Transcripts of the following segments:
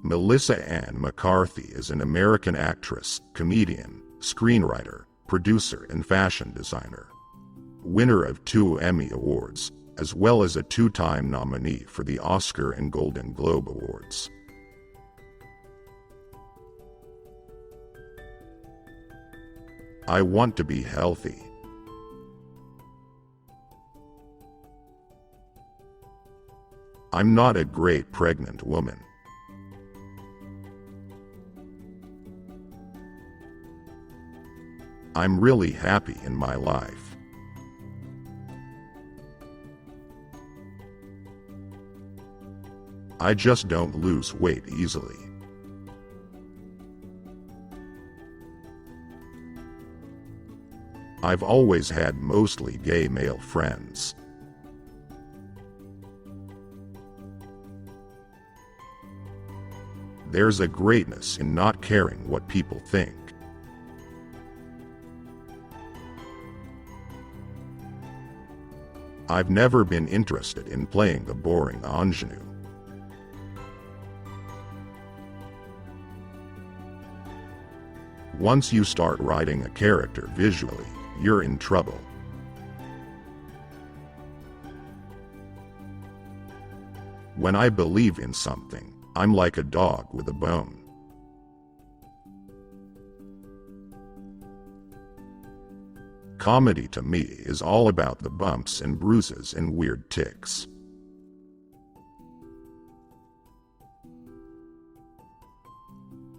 Melissa Ann McCarthy is an American actress, comedian, screenwriter, producer and fashion designer. Winner of 2 Emmy Awards, as well as a 2-time nominee for the Oscar and Golden Globe Awards. I want to be healthy. I'm not a great pregnant woman. I'm really happy in my life. I just don't lose weight easily. I've always had mostly gay male friends. There's a greatness in not caring what people think. I've never been interested in playing the boring ingenue. Once you start writing a character visually, you're in trouble. When I believe in something, I'm like a dog with a bone. Comedy to me is all about the bumps and bruises and weird tics.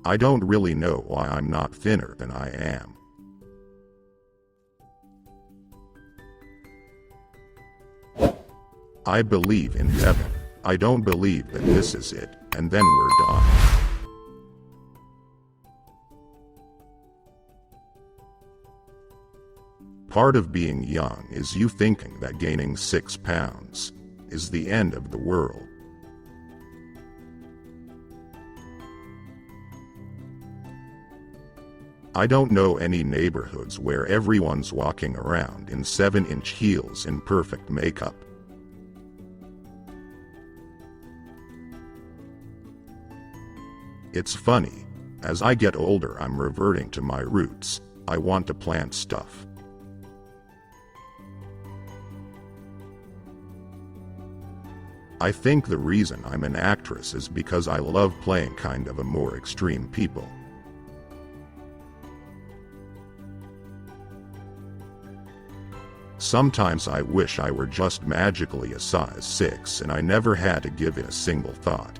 I don't really know why I'm not thinner than I am. I believe in heaven. I don't believe that this is it, and then we're done. Part of being young is you thinking that gaining 6 pounds is the end of the world. I don't know any neighborhoods where everyone's walking around in 7-inch heels in perfect makeup. It's funny, as I get older I'm reverting to my roots. I want to plant stuff. I think the reason I'm an actress is because I love playing kind of a more extreme people. Sometimes I wish I were just magically a size 6 and I never had to give it a single thought.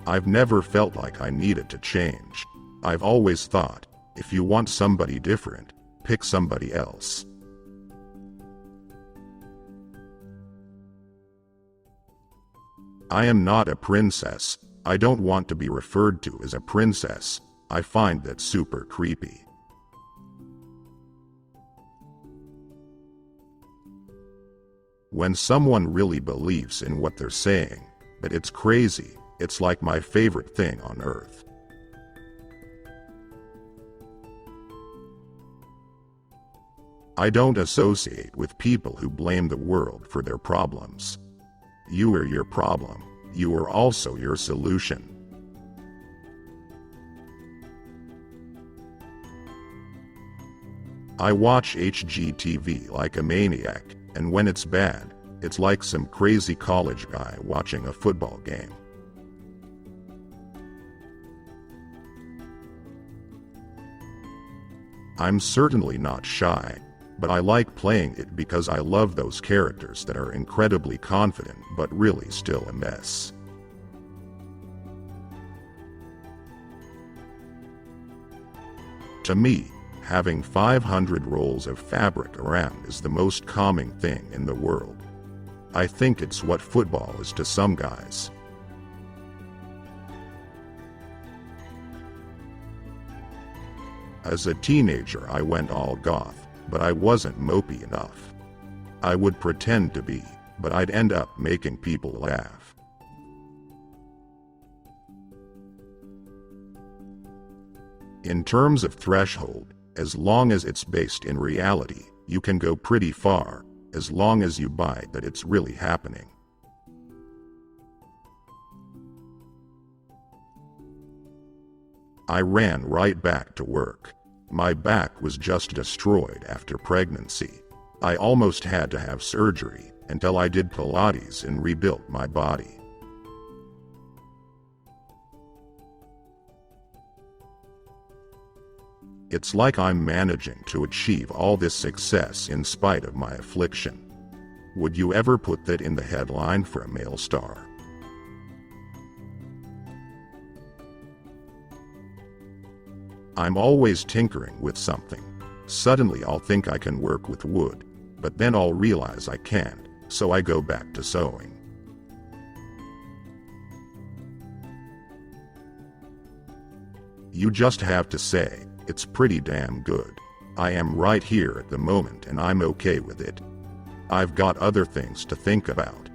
I've never felt like I needed to change. I've always thought, if you want somebody different, pick somebody else. I am not a princess. I don't want to be referred to as a princess. I find that super creepy. When someone really believes in what they're saying, but it's crazy, it's like my favorite thing on earth. I don't associate with people who blame the world for their problems. You are your problem. You are also your solution. I watch HGTV like a maniac, and when it's bad, it's like some crazy college guy watching a football game. I'm certainly not shy, but I like playing it because I love those characters that are incredibly confident but really still a mess. To me, having 500 rolls of fabric around is the most calming thing in the world. I think it's what football is to some guys. As a teenager I went all goth, but I wasn't mopey enough. I would pretend to be, but I'd end up making people laugh. In terms of threshold, as long as it's based in reality, you can go pretty far, as long as you buy that it's really happening. I ran right back to work. My back was just destroyed after pregnancy. I almost had to have surgery until I did Pilates and rebuilt my body. It's like I'm managing to achieve all this success in spite of my affliction. Would you ever put that in the headline for a male star? I'm always tinkering with something. Suddenly I'll think I can work with wood, but then I'll realize I can't, so I go back to sewing. You just have to say, it's pretty damn good. I am right here at the moment and I'm okay with it. I've got other things to think about.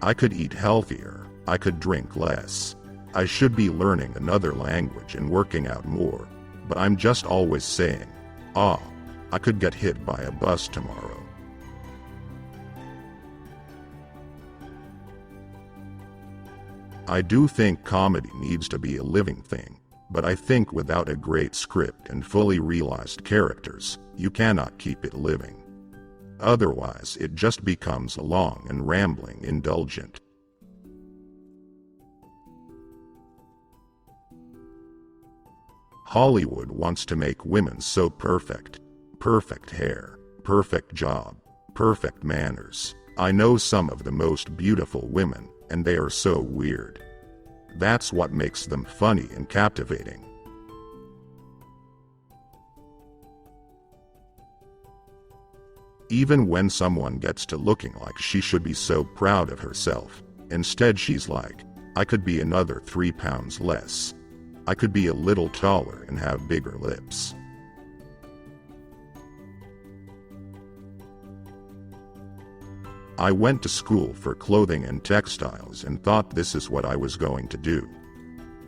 I could eat healthier. I could drink less. I should be learning another language and working out more, but I'm just always saying, I could get hit by a bus tomorrow. I do think comedy needs to be a living thing, but I think without a great script and fully realized characters, you cannot keep it living. Otherwise, it just becomes a long and rambling indulgent. Hollywood wants to make women so perfect. Perfect hair, perfect job, perfect manners. I know some of the most beautiful women, and they are so weird. That's what makes them funny and captivating. Even when someone gets to looking like she should be so proud of herself, instead she's like, I could be another 3 pounds less. I could be a little taller and have bigger lips. I went to school for clothing and textiles and thought this is what I was going to do.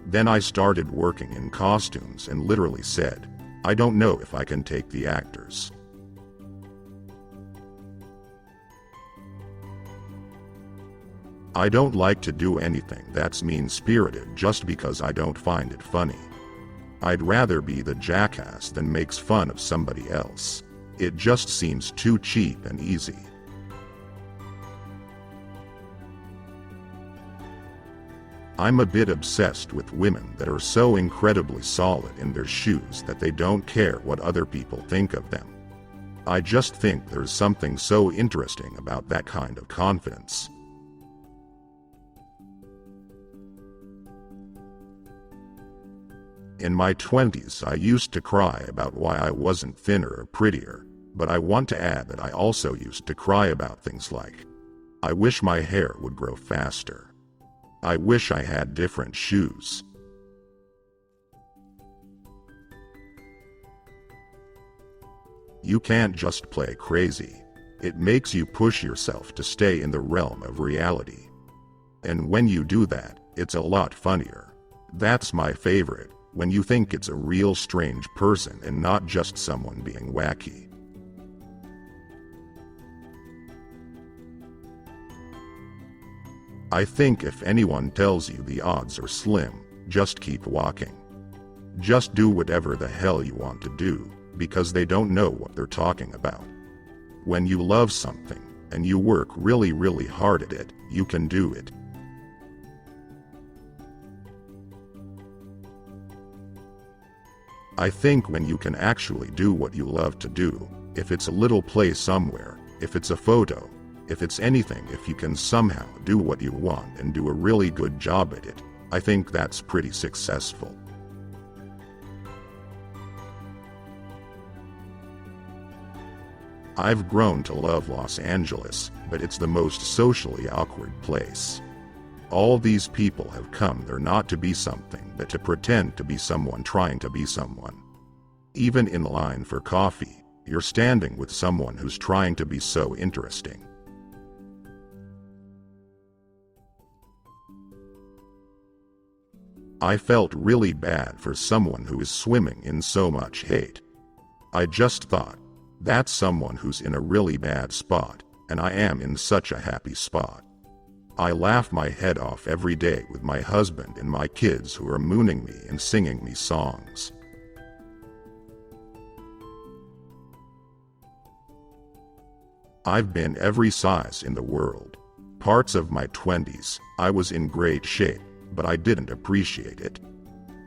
Then I started working in costumes and literally said, I don't know if I can take the actors. I don't like to do anything that's mean-spirited just because I don't find it funny. I'd rather be the jackass than makes fun of somebody else. It just seems too cheap and easy. I'm a bit obsessed with women that are so incredibly solid in their shoes that they don't care what other people think of them. I just think there's something so interesting about that kind of confidence. In my 20s, I used to cry about why I wasn't thinner or prettier, but I want to add that I also used to cry about things like, I wish my hair would grow faster. I wish I had different shoes. You can't just play crazy. It makes you push yourself to stay in the realm of reality. And when you do that, it's a lot funnier. That's my favorite. When you think it's a real strange person and not just someone being wacky. I think if anyone tells you the odds are slim, just keep walking. Just do whatever the hell you want to do, because they don't know what they're talking about. When you love something, and you work really, really hard at it, you can do it. I think when you can actually do what you love to do, if it's a little play somewhere, if it's a photo, if it's anything, if you can somehow do what you want and do a really good job at it, I think that's pretty successful. I've grown to love Los Angeles, but it's the most socially awkward place. All these people have come there not to be something, but to pretend to be someone trying to be someone. Even in line for coffee, you're standing with someone who's trying to be so interesting. I felt really bad for someone who is swimming in so much hate. I just thought, that's someone who's in a really bad spot, and I am in such a happy spot. I laugh my head off every day with my husband and my kids who are mooning me and singing me songs. I've been every size in the world. Parts of my 20s, I was in great shape, but I didn't appreciate it.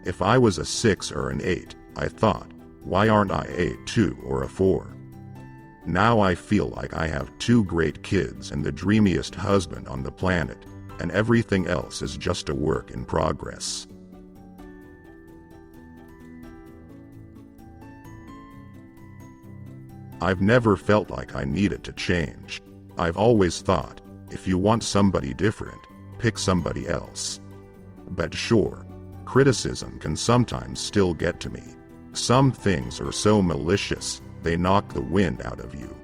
If I was a 6 or an 8, I thought, why aren't I a 2 or a 4? Now I feel like I have 2 great kids and the dreamiest husband on the planet, and everything else is just a work in progress. I've never felt like I needed to change. I've always thought, if you want somebody different, pick somebody else. But sure, criticism can sometimes still get to me. Some things are so malicious, they knock the wind out of you.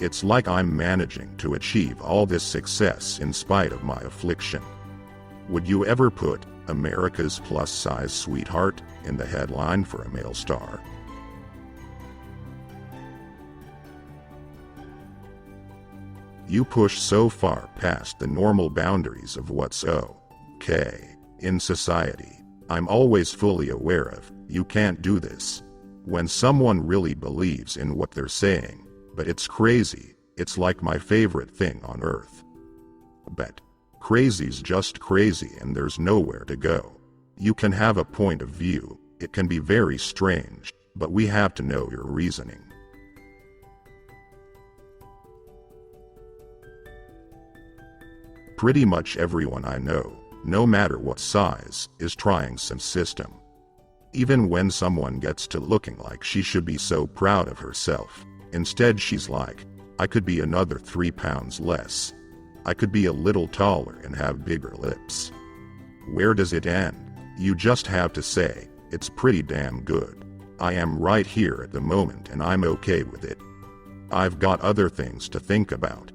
It's like I'm managing to achieve all this success in spite of my affliction. Would you ever put America's plus-size sweetheart in the headline for a male star? You push so far past the normal boundaries of what's okay in society. I'm always fully aware of, you can't do this. When someone really believes in what they're saying, but it's crazy, it's like my favorite thing on earth. But crazy's just crazy and there's nowhere to go. You can have a point of view, it can be very strange, but we have to know your reasoning. Pretty much everyone I know, no matter what size, is trying some system. Even when someone gets to looking like she should be so proud of herself, instead she's like, I could be another 3 pounds less. I could be a little taller and have bigger lips. Where does it end? You just have to say, it's pretty damn good. I am right here at the moment and I'm okay with it. I've got other things to think about.